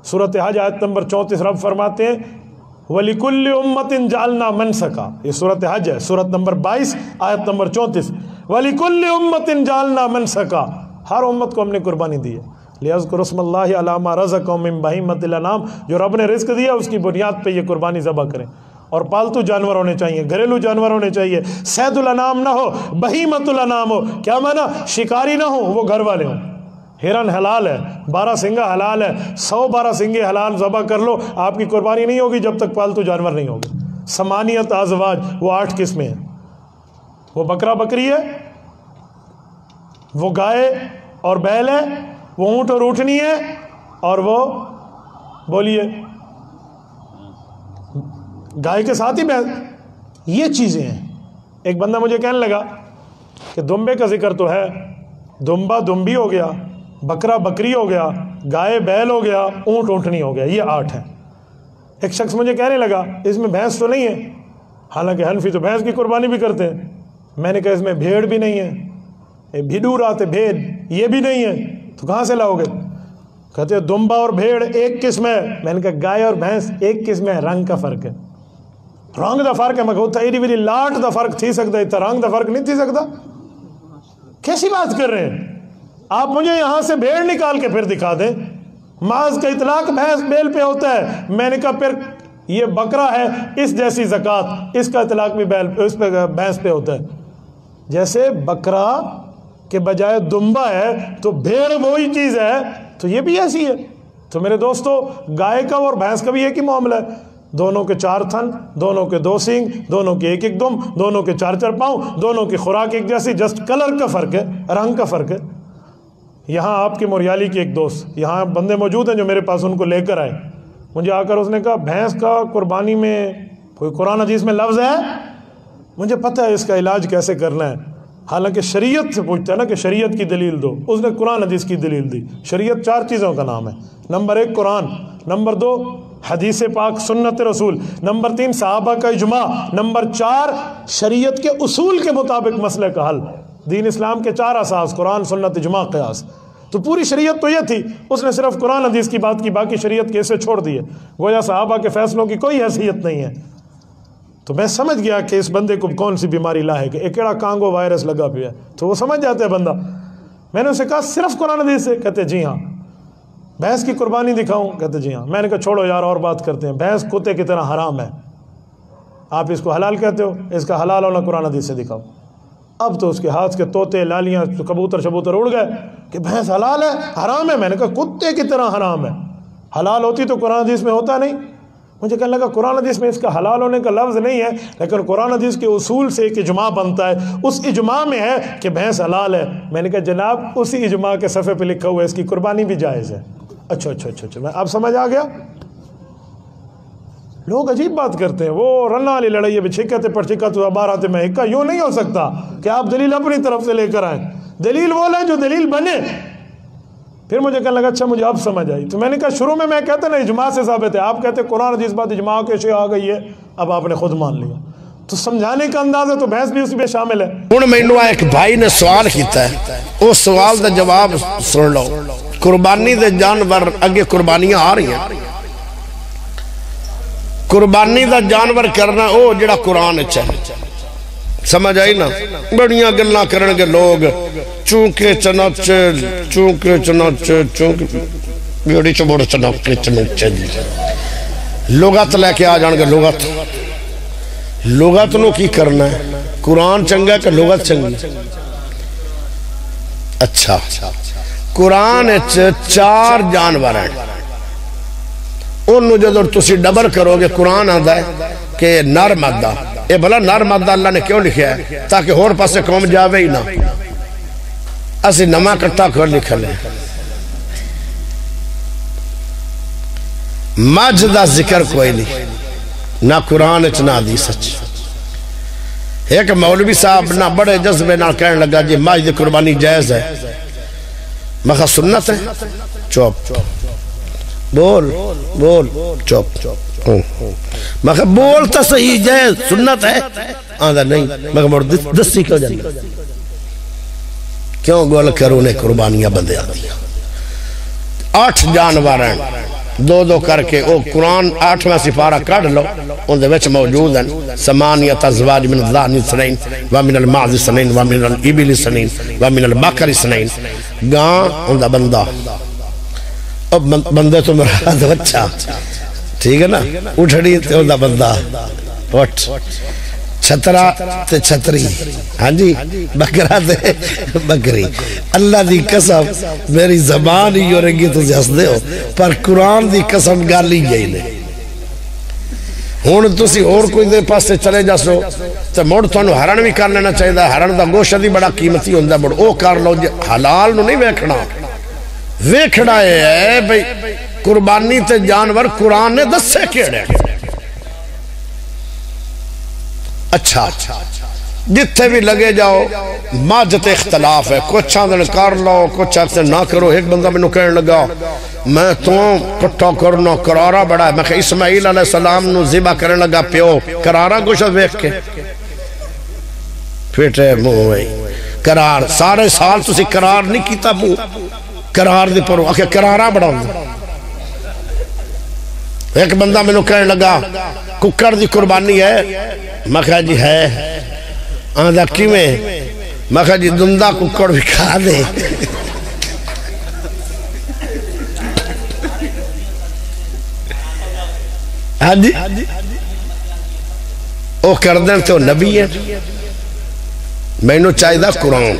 سورۃ حج آیت نمبر 34 رب فرماتے ہیں وَلِكُلِّ أُمَّةٍ جَعَلْنَا مَنْسَكًا، یہ سورۃ حج ہے، سورۃ نمبر 22 آیت نمبر 34، وَلِكُلِّ أُمَّةٍ جَعَلْنَا مَنْسَكًا، ہر امت کو ہم نے قربانی دی ہے، لِيَذْكُرُوا اسْمَ اللَّهِ عَلَىٰ مَا رَزَقَهُم مِّن بَهِيمَةِ الْأَنْعَامِ، جو رب نے رزق دیا اس کی بنیاد پہ یہ قربانی ذبح کریں، اور پالتو جانور ہونے چاہیے، گھریلو جانور ہونے چاہیے، صید الانام نہ ہو، بہیمت الانام ہو، کیا معنی؟ شکاری نہ ہو، وہ گھر والے ہوں۔ ہرن حلال ہے، 12 سنگا حلال ہے، 100 12 سنگے حلال ذبح کر لو، آپ کی قربانی نہیں ہوگی جب تک پالتو جانور نہیں ہوگے۔ ثمانیت ازواج، وہ 8 قسمیں ہیں، وہ بکرا بکری ہے، وہ گائے اور بیل ہے، وہ اونٹ اور اونٹنی ہے، اور وہ بولیے گائے کے ساتھ ہی بھینس، یہ چیزیں ہیں۔ ایک بندہ مجھے کہنے لگا کہ دمبے کا ذکر تو ہے، دمبا دمبی ہو گیا، بکرا بکری ہو گیا، گائے بیل ہو گیا، اونٹ اونٹنی ہو گیا، یہ 8 ہیں۔ ایک شخص مجھے کہنے لگا اس میں بھینس تو نہیں ہے، حالانکہ حنفی تو بھینس کی قربانی بھی کرتے ہیں۔ میں نے کہا اس میں بھیڑ بھی نہیں ہے، بھیڈور آتے بھیڑ، یہ بھی نہیں ہے، تو کہاں سے لاؤ گے؟ کہتے ہیں دمبا اور بھیڑ ایک قسم ہے۔ میں نے کہا گائے اور بھینس ایک قسم ہے، رنگ کا فرق ہے، رنگ دا فرق ہے۔ میں کہتا ایڈی ویڈی لاٹ دا فرق تھی سکتا ہے، اتنا رنگ دا فرق نہیں تھی سکتا؟ کیسی بات کر رہے ہیں آپ؟ مجھے یہاں سے بھیڑ نکال کے پھر دکھا دیں، ماذ کا اطلاق بھینس بیل پہ ہوتا ہے۔ میں نے کہا پھر یہ بکرا ہے، اس جیسی زکوٰۃ، اس کا اطلاق بھی اس پہ بھینس پہ ہوتا ہے۔ جیسے بکرا کے بجائے دمبا ہے تو بھیڑ وہی چیز ہے، تو یہ بھی ایسی ہے۔ تو میرے دوستو، گائے کا اور بھینس کا بھی ایک ہی معاملہ ہے، دونوں کے 4 تھن، دونوں کے 2 سینگ، دونوں کے 1 دم، دونوں کے 4 پاؤں، دونوں کی خوراک ایک جیسی، جسٹ کلر کا فرق ہے، رنگ کا فرق ہے۔ یہاں آپ کے موریالی کی ایک دوست، یہاں بندے موجود ہیں جو میرے پاس ان کو لے کر آئے، مجھے آ کر اس نے کہا بھینس کا قربانی میں کوئی قرآن حدیث میں لفظ ہے؟ مجھے پتہ ہے اس کا علاج کیسے کرنا ہے، حالانکہ شریعت سے پوچھتا ہے نا کہ شریعت کی دلیل دو، اس نے قرآن حدیث کی دلیل دی۔ شریعت 4 چیزوں کا نام ہے، نمبر 1 قرآن، نمبر 2 حدیث پاک سنت رسول، نمبر 3 صحابہ کا اجماع، نمبر 4 شریعت کے اصول کے مطابق مسئلے کا حل۔ دین اسلام کے 4 اساس، قرآن سنت اجماع قیاس، تو پوری شریعت تو یہ تھی، اس نے صرف قرآن حدیث کی بات کی، باقی شریعت کے اسے چھوڑ دیے، گویا صحابہ کے فیصلوں کی کوئی حیثیت نہیں ہے۔ تو میں سمجھ گیا کہ اس بندے کو کون سی بیماری لاحق ہے، ایک کیڑا کانگو وائرس لگا پیا ہے، تو وہ سمجھ جاتا ہے بندہ۔ میں نے اسے کہا صرف قرآن حدیث سے؟ کہتے جی ہاں۔ بھینس کی قربانی دکھاؤں؟ کہتے جی ہاں۔ میں نے کہا چھوڑو یار، اور بات کرتے ہیں، بھینس کتے کی طرح حرام ہے، آپ اس کو حلال کہتے ہو، اس کا حلال ہونا قرآن حدیث سے دکھاؤ۔ اب تو اس کے ہاتھ کے طوطے لالیاں کبوتر شبوتر اڑ گئے کہ بھینس حلال ہے حرام ہے۔ میں نے کہا کتے کی طرح حرام ہے، حلال ہوتی تو قرآن حدیث میں ہوتا نہیں۔ مجھے کہنے لگا قرآن حدیث میں اس کا حلال ہونے کا لفظ نہیں ہے، لیکن قرآن حدیث کے اصول سے ایک اجماع بنتا ہے، اس اجماع میں ہے کہ بھینس حلال ہے۔ میں نے کہا جناب اسی اجماع کے صفحے پہ لکھا ہوا ہے اس کی قربانی بھی جائز ہے۔ اچھا میں اب سمجھ آ گیا۔ لوگ عجیب بات کرتے ہیں، وہ رنا والی لڑائی ہے، چھکتے پر چھکا تو بار آتے میں ہکا، یوں نہیں ہو سکتا کہ آپ دلیل اپنی طرف سے لے کر آئیں، دلیل وہ لیں جو دلیل بنے۔ پھر مجھے کہنے لگا اچھا مجھے اب سمجھ آئی۔ تو میں نے کہا شروع میں کہتا نا اجماع سے ثابت ہے، آپ کہتے قرآن حدیث بات اجماع کے شے آ گئی ہے، اب آپ نے خود مان لیا، تو سمجھانے کا انداز ہے تو بحث بھی اسی میں شامل ہے۔ ہن مینوں ایک بھائی نے سوال کیتا ہے، اس سوال دا جواب سن لو۔ قربانی دے جانور اگے قربانیاں آ رہی ہیں، قربانی دا جانور کرنا او جڑا قرآن چاہے، سمجھ آئی نا؟ بڑیاں گلاں کرن گے لوگ، چونکہ چنچ چونکہ چنچ چونکہ بیڑی چبوڑ چنچ چنچ، لغت لے کے آ جان گے۔ لغت نو کی کرنا ہے؟ قرآن چنگا کہ لغت چنگی؟ اچھا قرآن 4 جانور ہیں، انہوں جدر تسی ڈبر کرو گے قرآن آدھا ہے کہ نر مادہ، اے بھلا نر مادہ اللہ نے کیوں لکھیا ہے؟ تاکہ ہور پاسے قوم جاوے ہی نہ، اسی نما کٹا کر لکھ لیں۔ مجھ دا ذکر کوئی نہیں، نہ قرآن اچ نہ حدیث اچ۔ ایک مولوی صاحب نہ بڑے جذبے نہ کہنے لگا جی مجھ دی قربانی جائز ہے، میں کہا سنت ہے، چوپ بول چوپ، میں کہا بول تا صحیح جائز سنت ہے، آدھا نہیں، میں کہا مرد دستی کیوں جانا، کیوں گول کرونے قربانیاں بندے آدھی 8 جانور ہیں، دو دو کر کے او قرآن 8واں سپارہ کڑ لو ان دے وچ موجود ہیں ثمانیۃ ازواج من الضأن اثنین ومن المعز اثنین ومن الابل اثنین ومن البقر اثنین گاں ان دا بندہ اب بندے تو مراد بچہ ٹھیک ہے نا اٹھڑی تے ان دا بندہ اٹھ چھترا تے چھتری ہاں جی بکرا تے بکری اللہ دی قسم میری زبان ہی ہو رنگی تو ہس دے ہو پر قرآن دی قسم گالی گئی نے ہون تسی اور کوئی دے پاس سے چلے جاسو تے موڑ تانوں ہرن بھی کر لینا چاہیے ہرن دا گوشت بھی بڑا قیمتی ہوندا موڑ او کر لو حلال نو نہیں ویکھنا ویکھنا ہے بھئی قربانی تے جانور قرآن نے دسے کیڑے اچھا جتھے بھی لگے جاؤ ماجت اختلاف ہے کچھ آندھن کر لو کچھ آندھن نہ کرو ایک بندہ میں نو کہنے لگا میں تو کٹھا کرنا کرارا بڑا ہے میں کہ اسماعیل علیہ السلام نو ذبح کرنے لگا پیو کرارا گوشت بیک کے پھیٹے منہ ہے کرار سارے سال تسی کرار نہیں کیتا منہ کرار دی پرو آکھے کرارا بڑا ہوں ایک بندہ میں نو کہنے لگا ککڑ دی قربانی ہے میں کہا جی ہے آندھا کیویں میں کہا جی دندہ ککڑ بھی کھا دے ہاں جی او کردن تو نبی ہے میں نو چاہی دا قرآن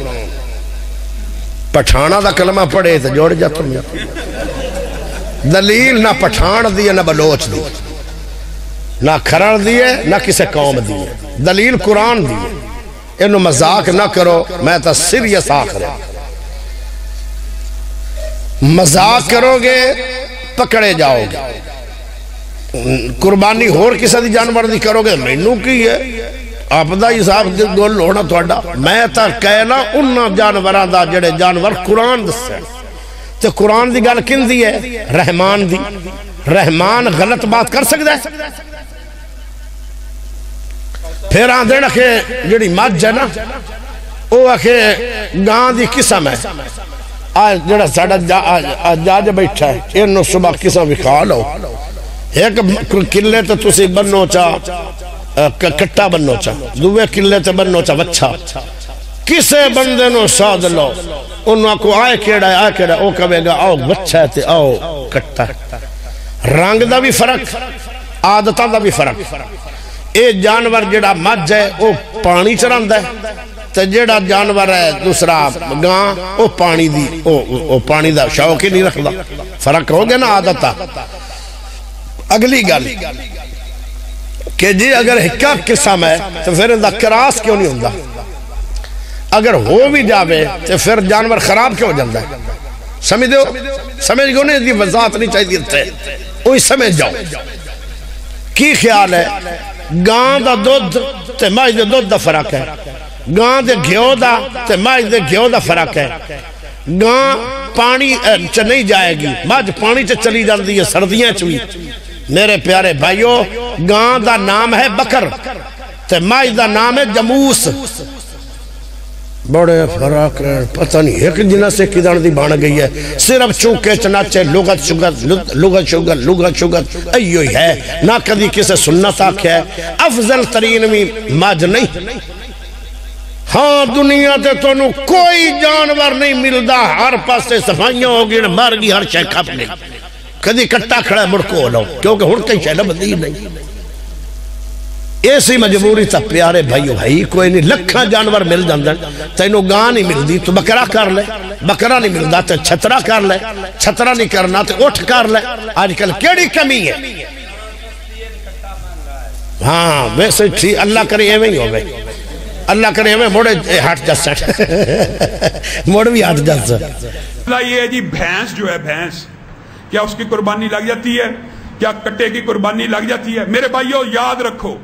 پٹھانا دا کلمہ پڑھے تو جوڑ جاتا ہوں دلیل نہ پٹھان دیئے نہ بلوچ دیئے نہ کھرڑ دیئے نہ کسے قوم دیئے دلیل قرآن دیئے انہوں مذاق نہ کرو میں تا سیریس آخر ہے مذاق کرو گے پکڑے جاؤ گے قربانی ہور کسے دی جانور دی کرو گے مینوں کی ہے آپ دا حساب گول ہونا توڑا میں تا کہنا انہا جانوران دا جڑے جانور قرآن دسے تو قرآن دی گل کن دی ہے رحمان دی رحمان غلط بات کر سکتا ہے پھر آن دینا کہ جڑی مجھ ہے نا وہ آکھے گاں دی قسم ہے آج جڑا ساڑا جاج بیٹھا ہے انہوں صبح قسم بھی کھا لو ایک کلے تو تسی بنو چاہ کٹا بنو چاہ دوے کلے تو بنو چاہ وچھا کسے بندے نو ساد لو انہوں کو آئے کیڑا ہے او کہے گا آؤ بچہ تے آؤ کٹا رنگ دا بھی فرق عادتہ دا بھی فرق اے جانور جڑا مجھ ہے او پانی چرند ہے تے جڑا جانور ہے دوسرا گاں او پانی دی او پانی دا شوق ہی نہیں رکھ دا فرق ہو گیا نا عادتہ اگلی گل کہ جی اگر ہکا قسم ہے تو پھر اندہ کراس کیوں نہیں ہوندہ اگر ہو بھی جاوے تو پھر جانور خراب کیوں ہو جاندہ ہے سمجھ دو سمجھ گو نہیں دی وضاحت نہیں چاہیے تھے وہی سمجھ جاؤ کی خیال ہے گاں دا دودھ تے مائی دے دودھ دا فرق ہے گاں دے گھیو دا تے مائی دے گھیو دا فرق ہے گاں پانی چ نہیں جائے گی ماج پانی چ چلی جاندی ہے سردیاں چوی میرے پیارے بھائیو گاں دا نام ہے بکر تے مائی دا نام ہے جموس بڑے فرق ہے پتہ نہیں ایک جنہ سے کدھر دی بان گئی ہے صرف چونکے چناچے لغت شگت ایو ہی ہے نہ کدی کسے سنت آکھے افضل ترین میں ماج نہیں ہاں دنیا تے تو نو کوئی جانور نہیں ملدا ہر پاسے صفائیاں ہوگی مار گی ہر شے کھپ گئی کدی کٹا کھڑا مڑکو لو کیونکہ ہن کہیں شے لبدی نہیں ایسی مجبوری تا پیارے بھائیو بھائی کوئی نہیں لکھاں جانور مل جاندن تینو گاں نہیں مل دی تو بکرا کر لے بکرا نہیں ملدا تو چھترا کر لے چھترا نہیں کرنا تو اٹھ کر لے آج کل کیڑی کمی ہے ہاں ویسے تھی اللہ کرے ایویں ہی ہوئے اللہ کرے ایویں موڑے ہاتھ جا سٹ موڑ بھی ہاتھ جا سٹ اللہ یہ ہے جی بھینس جو ہے بھینس کیا اس کی قربانی لگ جاتی ہے کیا کٹے کی قربانی لگ جاتی ہے میرے بھائیو یاد رکھو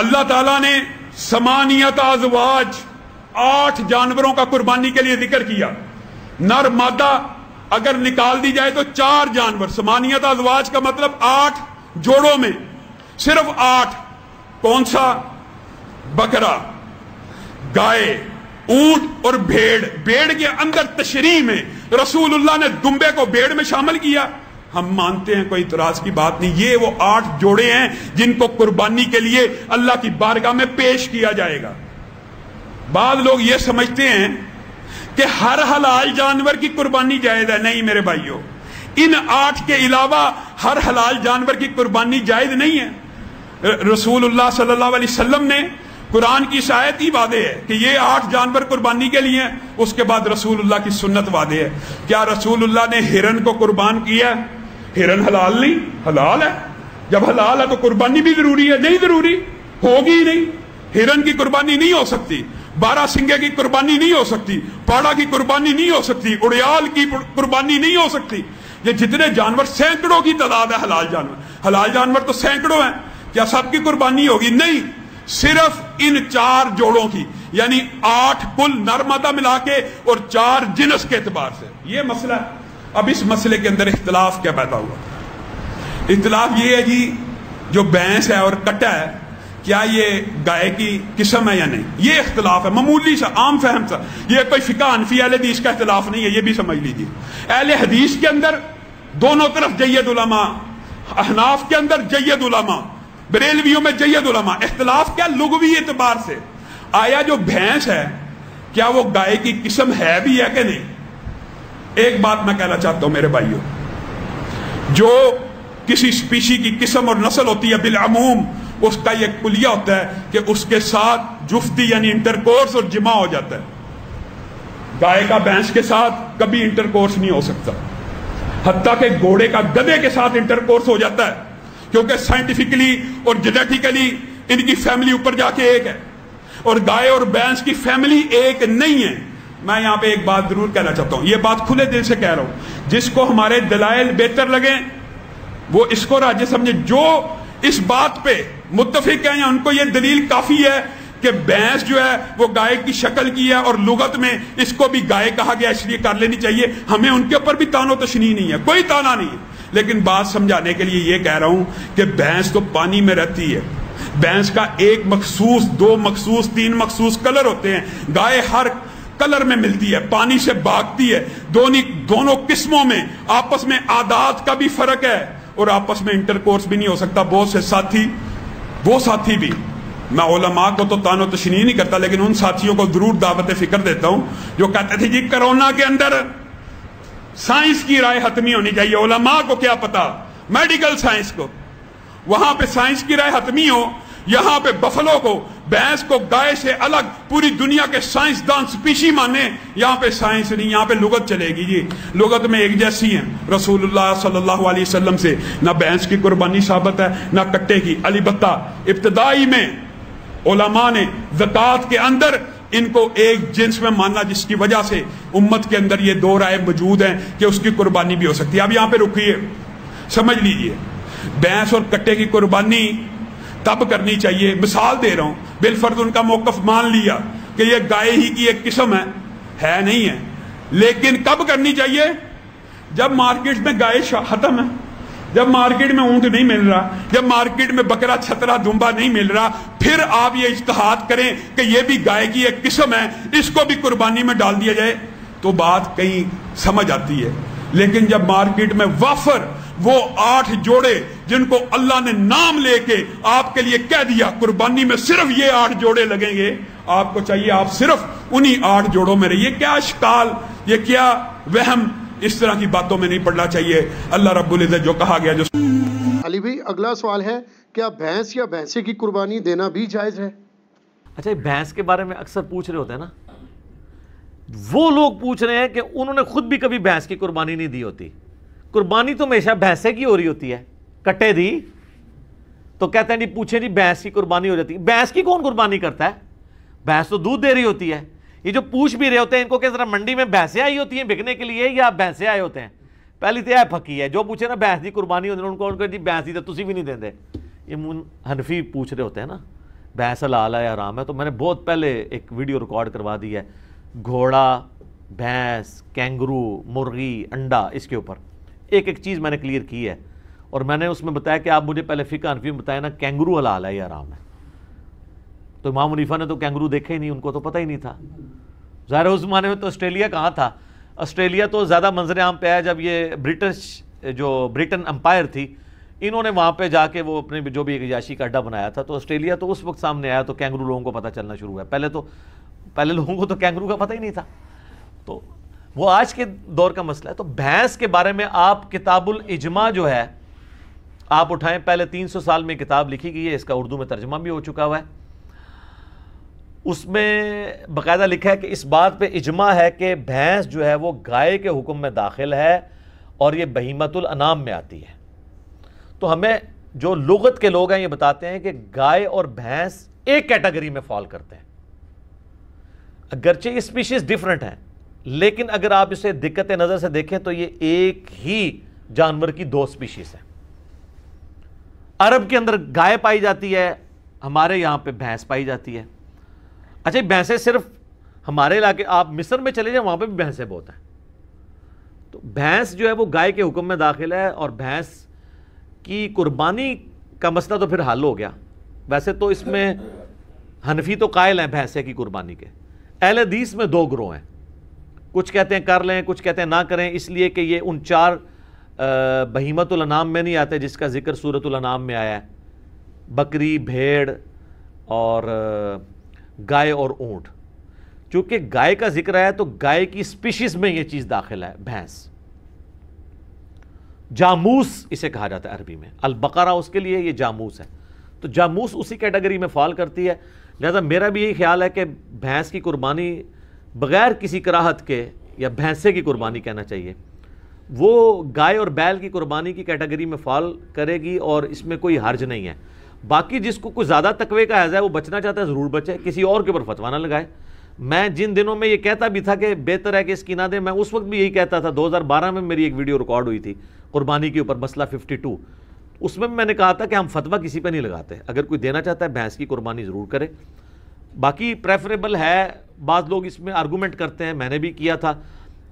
اللہ تعالیٰ نے ثمانیۃ ازواج 8 جانوروں کا قربانی کے لیے ذکر کیا نر مادہ اگر نکال دی جائے تو 4 جانور ثمانیۃ ازواج کا مطلب 8 جوڑوں میں صرف 8 کون سا بکرا گائے اونٹ اور بھیڑ کے اندر تشریح میں رسول اللہ نے دمبے کو بھیڑ میں شامل کیا ہم مانتے ہیں، کوئی اعتراض کی بات نہیں. یہ وہ 8 جوڑے ہیں جن کو قربانی کے لیے اللہ کی بارگاہ میں پیش کیا جائے گا. بعض لوگ یہ سمجھتے ہیں کہ ہر حلال جانور کی قربانی جائز ہے. نہیں میرے بھائیوں، ان 8 کے علاوہ ہر حلال جانور کی قربانی جائز نہیں ہے. رسول اللہ صلی اللہ علیہ وسلم نے قرآن کی آیت ہی واضح ہے کہ یہ 8 جانور قربانی کے لیے ہیں. اس کے بعد رسول اللہ کی سنت واضح ہے. کیا رسول اللہ نے ہرن کو قربان کیا؟ ہرن حلال نہیں؟ حلال ہے. جب حلال ہے تو قربانی بھی ضروری ہے؟ نہیں ضروری، ہوگی ہی نہیں. ہرن کی قربانی نہیں ہو سکتی، 12 سنگے کی قربانی نہیں ہو سکتی، پاڑا کی قربانی نہیں ہو سکتی، اڑیال کی قربانی نہیں ہو سکتی. یہ جتنے جانور، سینکڑوں کی تعداد ہے حلال جانور. حلال جانور تو سینکڑوں ہیں، کیا سب کی قربانی ہوگی؟ نہیں، صرف ان 4 جوڑوں کی، یعنی 8 کل نر مادہ ملا کے اور 4 جنس کے اعتبار سے. یہ مسئلہ ہے. اب اس مسئلے کے اندر اختلاف کیا پیدا ہوا؟ اختلاف یہ ہے جی، جو بھینس ہے اور کٹا ہے، کیا یہ گائے کی قسم ہے یا نہیں؟ یہ اختلاف ہے، معمولی سا، عام فہم سا. یہ کوئی فقہ حنفی اہل حدیث کا اختلاف نہیں ہے، یہ بھی سمجھ لیجیے. اہل حدیث کے اندر دونوں طرف جید علماء، احناف کے اندر جید علماء، بریلویوں میں جید علماء. اختلاف کیا؟ لغوی اعتبار سے. آیا جو بھینس ہے کیا وہ گائے کی قسم ہے بھی ہے کہ نہیں؟ ایک بات میں کہنا چاہتا ہوں میرے بھائیوں، جو کسی سپیشی کی قسم اور نسل ہوتی ہے بالعموم اس کا یہ کلیہ ہوتا ہے کہ اس کے ساتھ جفتی یعنی انٹرکورس اور جمع ہو جاتا ہے. گائے کا بھینس کے ساتھ کبھی انٹرکورس نہیں ہو سکتا، حتیٰ کہ گھوڑے کا گدھے کے ساتھ انٹرکورس ہو جاتا ہے، کیونکہ سائنٹیفکلی اور جینیٹیکلی ان کی فیملی اوپر جا کے ایک ہے، اور گائے اور بھینس کی فیملی ایک نہیں ہے. میں یہاں پہ ایک بات ضرور کہنا چاہتا ہوں، یہ بات کھلے دل سے کہہ رہا ہوں. جس کو ہمارے دلائل بہتر لگیں وہ اس کو راجع سمجھے. جو اس بات پہ متفق ہیں یا ان کو یہ دلیل کافی ہے کہ بھینس جو ہے وہ گائے کی شکل کی ہے اور لغت میں اس کو بھی گائے کہا گیا اس لیے کر لینی چاہیے. ہمیں ان کے اوپر بھی تان و تشنیع نہیں ہے، کوئی تانا نہیں ہے. لیکن بات سمجھانے کے لیے یہ کہہ رہا ہوں کہ بھینس تو پانی میں رہتی ہے. بھینس کا 1 مخصوص، 2 مخصوص، 3 مخصوص کلر ہوتے ہیں. گائے ہر کلر میں ملتی ہے، پانی سے بھاگتی ہے. دونوں قسموں میں آپس میں عادات کا بھی فرق ہے اور آپس میں انٹرکورس بھی نہیں ہو سکتا. بہت سے ساتھی، وہ ساتھی بھی، میں علماء کو تو تان و تشنیع نہیں کرتا لیکن ان ساتھیوں کو ضرور دعوت فکر دیتا ہوں جو کہتے تھے جی کرونا کے اندر سائنس کی رائے حتمی ہونی چاہیے. علماء کو کیا پتا، میڈیکل سائنس کو، وہاں پہ سائنس کی رائے حتمی ہو. یہاں پہ بفلو کو، بھینس کو گائے سے الگ پوری دنیا کے سائنسدان سپیشی مانے. یہاں پہ سائنس نہیں، یہاں پہ لغت چلے گی. جی لغت میں ایک جیسی ہیں. رسول اللہ صلی اللہ علیہ وسلم سے نہ بھینس کی قربانی ثابت ہے نہ کٹے کی. البتہ ابتدائی میں علماء نے زکوٰۃ کے اندر ان کو ایک جنس میں ماننا، جس کی وجہ سے امت کے اندر یہ 2 رائے موجود ہیں کہ اس کی قربانی بھی ہو سکتی ہے. اب یہاں پہ رکیے، سمجھ لیجئے. بھینس اور کٹے کی قربانی تب کرنی چاہیے، مثال دے رہا ہوں، بالفرض ان کا موقف مان لیا کہ یہ گائے ہی کی ایک قسم ہے نہیں ہے، لیکن کب کرنی چاہیے؟ جب مارکیٹ میں گائے ختم ہے، جب مارکیٹ میں اونٹ نہیں مل رہا، جب مارکیٹ میں بکرا چھترا دمبا نہیں مل رہا، پھر آپ یہ اجتہاد کریں کہ یہ بھی گائے کی ایک قسم ہے، اس کو بھی قربانی میں ڈال دیا جائے تو بات کہیں سمجھ آتی ہے. لیکن جب مارکیٹ میں وافر وہ 8 جوڑے جن کو اللہ نے نام لے کے آپ کے لیے کہہ دیا قربانی میں صرف یہ 8 جوڑے لگیں گے، آپ کو چاہیے آپ صرف انہی 8 جوڑوں میں رہیے. کیا اشکال، یہ کیا وہم، اس طرح کی باتوں میں نہیں پڑنا چاہیے. اللہ رب العزت جو کہا گیا جو. علی بھائی اگلا سوال ہے، کیا بھینس یا بھینسے کی قربانی دینا بھی جائز ہے؟ اچھا، بھینس کے بارے میں اکثر پوچھ رہے ہوتے ہیں نا، وہ لوگ پوچھ رہے ہیں کہ انہوں نے خود بھی کبھی بھینس کی قربانی نہیں دی ہوتی. قربانی تو ہمیشہ بھینسے کی ہو رہی ہوتی ہے، کٹے دی تو کہتے ہیں نہیں پوچھیں جی بھینس کی قربانی ہو جاتی. بھینس کی کون قربانی کرتا ہے؟ بھینس تو دودھ دے رہی ہوتی ہے. یہ جو پوچھ بھی رہے ہوتے ہیں ان کو کہ ذرا منڈی میں بھینسیں آئی ہوتی ہیں بکنے کے لیے یا بھینسیں آئے ہوتے ہیں؟ پہلی تو یہ پھکی ہے، جو پوچھے نا بھینس کی قربانی ہوتی ہے ان کو جی بھینس دی تو تسی بھی نہیں دیں دے. یہ حنفی پوچھ رہے ہوتے ہیں نا بھینس حلال ہے یا حرام ہے. تو میں نے بہت پہلے ایک ویڈیو ریکارڈ کروا دی ہے، گھوڑا، بھینس، کینگرو، مرغی، انڈا، اس کے اوپر ایک چیز میں نے کلیئر کی ہے. اور میں نے اس میں بتایا کہ آپ مجھے پہلے فقہ حنفی میں بتایا نا کینگرو حلال ہے یا حرام ہے. تو امام حنیفہ نے تو کینگرو دیکھا ہی نہیں، ان کو تو پتہ ہی نہیں تھا. ظاہر اس زمانے میں تو آسٹریلیا کہاں تھا، آسٹریلیا تو زیادہ منظر عام پہ آیا جب یہ برٹش جو برٹن امپائر تھی، انہوں نے وہاں پہ جا کے وہ اپنے جو بھی ایک عیاشی کا اڈا بنایا تھا، تو آسٹریلیا تو اس وقت سامنے آیا تو کینگرو لوگوں کو پتہ چلنا شروع ہوا. پہلے لوگوں کو تو کینگرو کا پتہ ہی نہیں تھا. تو وہ آج کے دور کا مسئلہ ہے. تو بھینس کے بارے میں آپ کتاب الاجماع جو ہے آپ اٹھائیں، پہلے 300 سال میں کتاب لکھی گئی ہے، اس کا اردو میں ترجمہ بھی ہو چکا ہوا ہے. اس میں باقاعدہ لکھا ہے کہ اس بات پہ اجماع ہے کہ بھینس جو ہے وہ گائے کے حکم میں داخل ہے اور یہ بہیمۃ الانام میں آتی ہے. تو ہمیں جو لغت کے لوگ ہیں یہ بتاتے ہیں کہ گائے اور بھینس ایک کیٹیگری میں فال کرتے ہیں، اگرچہ یہ اسپیشیز ڈیفرنٹ ہیں، لیکن اگر آپ اسے دقت نظر سے دیکھیں تو یہ ایک ہی جانور کی دو اسپیشیز ہیں. عرب کے اندر گائے پائی جاتی ہے، ہمارے یہاں پہ بھینس پائی جاتی ہے. اچھا بھینسیں صرف ہمارے علاقے، آپ مصر میں چلے جائیں وہاں پہ بھی بھینسیں بہت ہیں. تو بھینس جو ہے وہ گائے کے حکم میں داخل ہے، اور بھینس کی قربانی کا مسئلہ تو پھر حل ہو گیا. ویسے تو اس میں حنفی تو قائل ہیں بھینسے کی قربانی کے. اہل حدیث میں دو گروہ ہیں، کچھ کہتے ہیں کر لیں، کچھ کہتے ہیں نہ کریں، اس لیے کہ یہ ان 4 بہیمۃ الانام میں نہیں آتے جس کا ذکر سورۃ الانعام میں آیا ہے، بکری، بھیڑ اور گائے اور اونٹ. چونکہ گائے کا ذکر آیا تو گائے کی اسپیشیز میں یہ چیز داخل ہے. بھینس جاموس اسے کہا جاتا ہے عربی میں، البقرہ اس کے لیے یہ جاموس ہے. تو جاموس اسی کیٹیگری میں فال کرتی ہے. لہذا میرا بھی یہی خیال ہے کہ بھینس کی قربانی بغیر کسی کراہت کے، یا بھینسے کی قربانی کہنا چاہیے، وہ گائے اور بیل کی قربانی کی کیٹیگری میں فال کرے گی اور اس میں کوئی حرج نہیں ہے. باقی جس کو کوئی زیادہ تقوی کا حیض ہے وہ بچنا چاہتا ہے ضرور بچے، کسی اور کے اوپر فتویٰ نہ لگائے. میں جن دنوں میں یہ کہتا بھی تھا کہ بہتر ہے کہ اس کی نہ دیں، میں اس وقت بھی یہی کہتا تھا. 2012 میں میری ایک ویڈیو ریکارڈ ہوئی تھی قربانی کے اوپر، مسئلہ 52. اس میں نے کہا تھا کہ ہم فتویٰ کسی پہ نہیں لگاتے، اگر کوئی دینا چاہتا ہے بھینس کی قربانی ضرور کرے. باقی پریفریبل ہے، بعض لوگ اس میں آرگومنٹ کرتے ہیں، میں نے بھی کیا تھا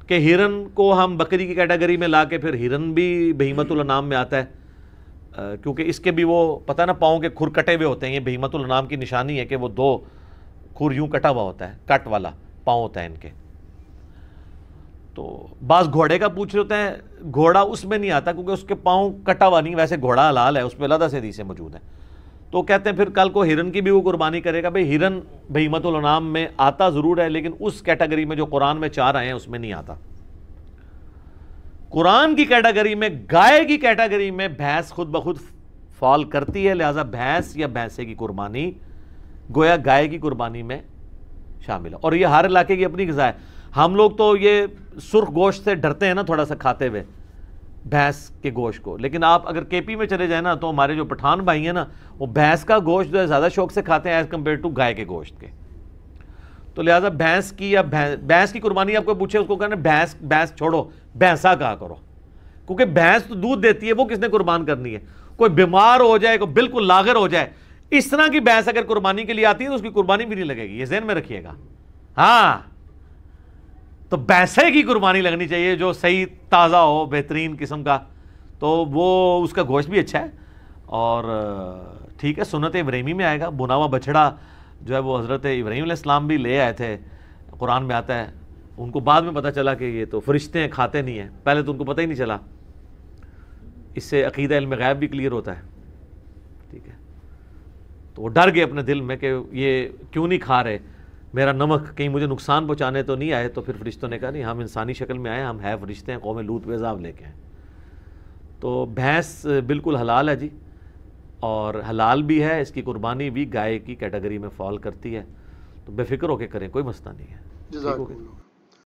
کہ ہرن کو ہم بکری کی کیٹیگری میں لا کے، پھر ہرن بھی بہیمۃ الانام میں آتا ہے، کیونکہ اس کے بھی وہ پتہ نہ پاؤں کے کھر کٹے ہوئے ہوتے ہیں. یہ بہیمۃ الانام کی نشانی ہے کہ وہ 2 کھر یوں کٹا ہوا ہوتا ہے، کٹ والا پاؤں ہوتا ہے ان کے. تو بعض گھوڑے کا پوچھ رہے ہوتے ہیں، گھوڑا اس میں نہیں آتا کیونکہ اس کے پاؤں کٹا ہوا نہیں، ویسے گھوڑا حلال ہے، اس پہ علیحدہ سے حدیثیں موجود ہیں. تو کہتے ہیں پھر کل کو ہرن کی بھی وہ قربانی کرے گا. بھئی ہرن بہیمۃ الانام میں آتا ضرور ہے، لیکن اس کیٹیگری میں جو قرآن میں 4 آئے ہیں اس میں نہیں آتا. قرآن کی کیٹیگری میں، گائے کی کیٹیگری میں بھینس خود بخود فال کرتی ہے. لہذا بھینس یا بھینسے کی قربانی گویا گائے کی قربانی میں شامل ہے. اور یہ ہر علاقے کی اپنی غذا ہے. ہم لوگ تو یہ سرخ گوشت سے ڈرتے ہیں نا تھوڑا سا کھاتے ہوئے، بھینس کے گوشت کو. لیکن آپ اگر کے پی میں چلے جائیں نا تو ہمارے جو پٹھان بھائی ہیں نا، وہ بھینس کا گوشت جو ہے زیادہ شوق سے کھاتے ہیں ایز کمپیئر ٹو گائے کے گوشت کے. تو لہٰذا بھینس کی یا بھینس کی قربانی آپ کو پوچھے، اس کو کہنا بھینس چھوڑو، بھینسا کہا کرو، کیونکہ بھینس تو دودھ دیتی ہے، وہ کس نے قربان کرنی ہے؟ کوئی بیمار ہو جائے، کوئی بالکل لاغر ہو جائے، اس طرح کی بھینس اگر قربانی کے لیے آتی ہے تو اس کی قربانی بھی نہیں لگے گی. یہ ذہن میں رکھیے گا. ہاں تو بھینسے کی قربانی لگنی چاہیے جو صحیح تازہ ہو، بہترین قسم کا، تو وہ اس کا گوشت بھی اچھا ہے. اور ٹھیک ہے، سنت ابراہیمی میں آئے گا. بنا ہوا بچڑا جو ہے وہ حضرت ابراہیم علیہ السلام بھی لے آئے تھے، قرآن میں آتا ہے. ان کو بعد میں پتہ چلا کہ یہ تو فرشتے ہیں، کھاتے نہیں ہیں. پہلے تو ان کو پتہ ہی نہیں چلا. اس سے عقیدہ علم غیب بھی کلیئر ہوتا ہے. ٹھیک ہے، تو وہ ڈر گئے اپنے دل میں کہ یہ کیوں نہیں کھا رہے، میرا نمک کہیں مجھے نقصان پہنچانے تو نہیں آئے. تو پھر فرشتوں نے کہا نہیں، ہم انسانی شکل میں آئے، ہم ہے فرشتے ہیں، قوم لوط پہ عذاب لے کے ہیں. تو بھینس بالکل حلال ہے جی، اور حلال بھی ہے، اس کی قربانی بھی گائے کی کیٹیگری میں فال کرتی ہے. تو بے فکر ہو کے کریں، کوئی مسئلہ نہیں ہے. جزاک اللہ.